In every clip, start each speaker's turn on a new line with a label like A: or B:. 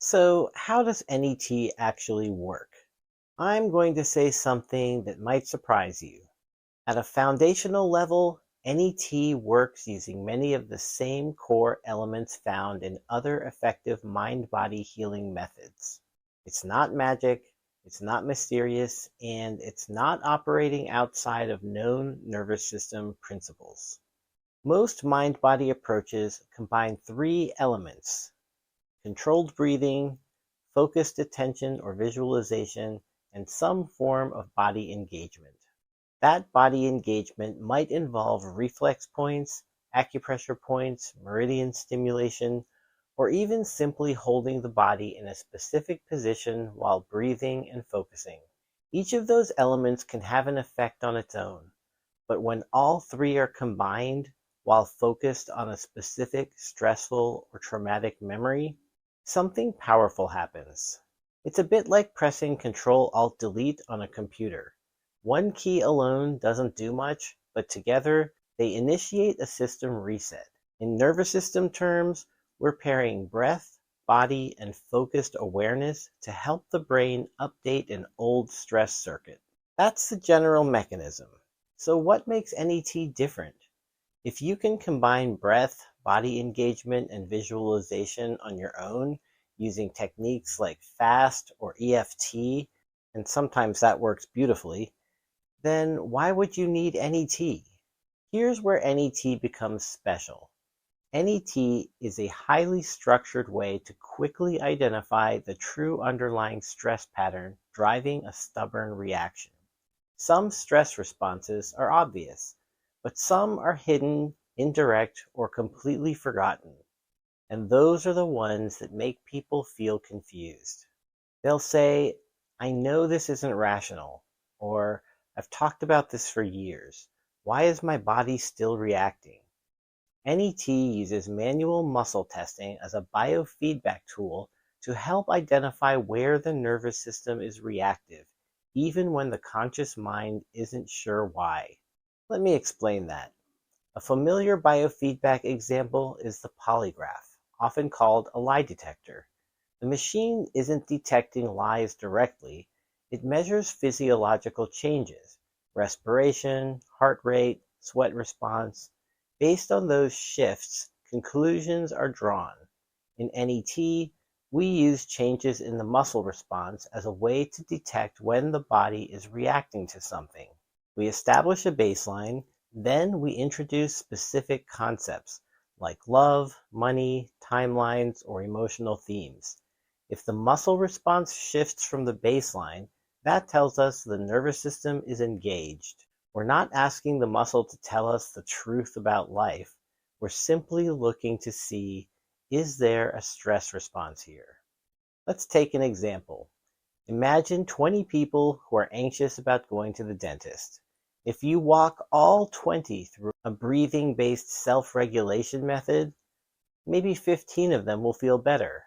A: So, how does NET actually work? I'm going to say something that might surprise you. At a foundational level, NET works using many of the same core elements found in other effective mind body healing methods. It's not magic, it's not mysterious, and it's not operating outside of known nervous system principles. Most mind body approaches combine three elements: controlled breathing, focused attention or visualization, and some form of body engagement. That body engagement might involve reflex points, acupressure points, meridian stimulation, or even simply holding the body in a specific position while breathing and focusing. Each of those elements can have an effect on its own, but when all three are combined while focused on a specific stressful or traumatic memory, something powerful happens. It's a bit like pressing Control Alt Delete on a computer. One key alone doesn't do much, but together they initiate a system reset. In nervous system terms, we're pairing breath, body, and focused awareness to help the brain update an old stress circuit. That's the general mechanism. So, what makes NET different? If you can combine breath, body engagement, and visualization on your own using techniques like FAST or EFT, and sometimes that works beautifully, then why would you need NET? Here's where NET becomes special. NET is a highly structured way to quickly identify the true underlying stress pattern driving a stubborn reaction. Some stress responses are obvious, but some are hidden, indirect, or completely forgotten. And those are the ones that make people feel confused. They'll say, I know this isn't rational, or I've talked about this for years. Why is my body still reacting? NET uses manual muscle testing as a biofeedback tool to help identify where the nervous system is reactive, even when the conscious mind isn't sure why. Let me explain that. A familiar biofeedback example is the polygraph, often called a lie detector. The machine isn't detecting lies directly, it measures physiological changes, respiration, heart rate, sweat response. Based on those shifts, conclusions are drawn. In NET, we use changes in the muscle response as a way to detect when the body is reacting to something. We establish a baseline, then we introduce specific concepts like love, money, timelines, or emotional themes. If the muscle response shifts from the baseline, that tells us the nervous system is engaged. We're not asking the muscle to tell us the truth about life. We're simply looking to see, is there a stress response here? Let's take an example. Imagine 20 people who are anxious about going to the dentist. If you walk all 20 through a breathing-based self-regulation method, maybe 15 of them will feel better.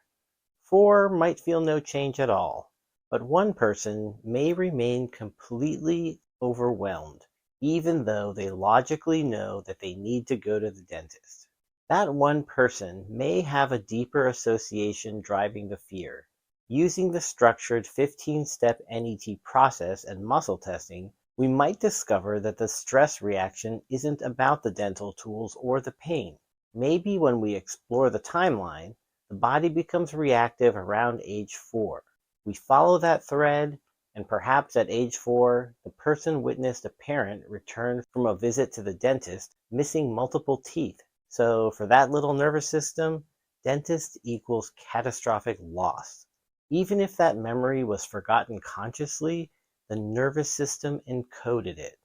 A: 4 might feel no change at all, but one person may remain completely overwhelmed, even though they logically know that they need to go to the dentist. That one person may have a deeper association driving the fear. Using the structured 15-step NET process and muscle testing, we might discover that the stress reaction isn't about the dental tools or the pain. Maybe when we explore the timeline, the body becomes reactive around age 4. We follow that thread, and perhaps at age 4, the person witnessed a parent return from a visit to the dentist missing multiple teeth. So for that little nervous system, dentist equals catastrophic loss. Even if that memory was forgotten consciously, the nervous system encoded it.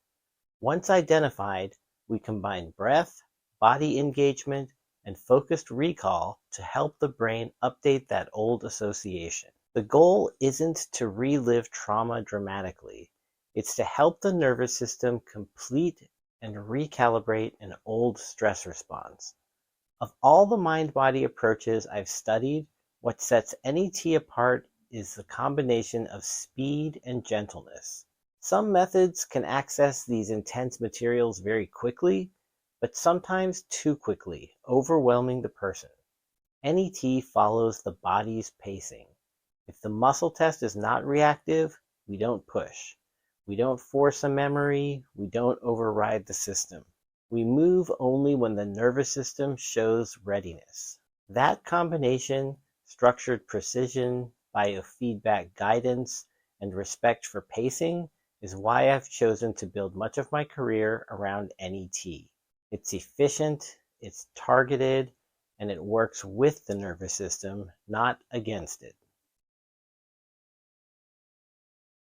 A: Once identified, we combine breath, body engagement, and focused recall to help the brain update that old association. The goal isn't to relive trauma dramatically. It's to help the nervous system complete and recalibrate an old stress response. Of all the mind-body approaches I've studied, what sets NET apart is the combination of speed and gentleness. Some methods can access these intense materials very quickly, but sometimes too quickly, overwhelming the person. NET follows the body's pacing. If the muscle test is not reactive, we don't push. We don't force a memory. We don't override the system. We move only when the nervous system shows readiness. That combination, structured precision, biofeedback guidance, and respect for pacing, is why I've chosen to build much of my career around NET. It's efficient, it's targeted, and it works with the nervous system, not against it.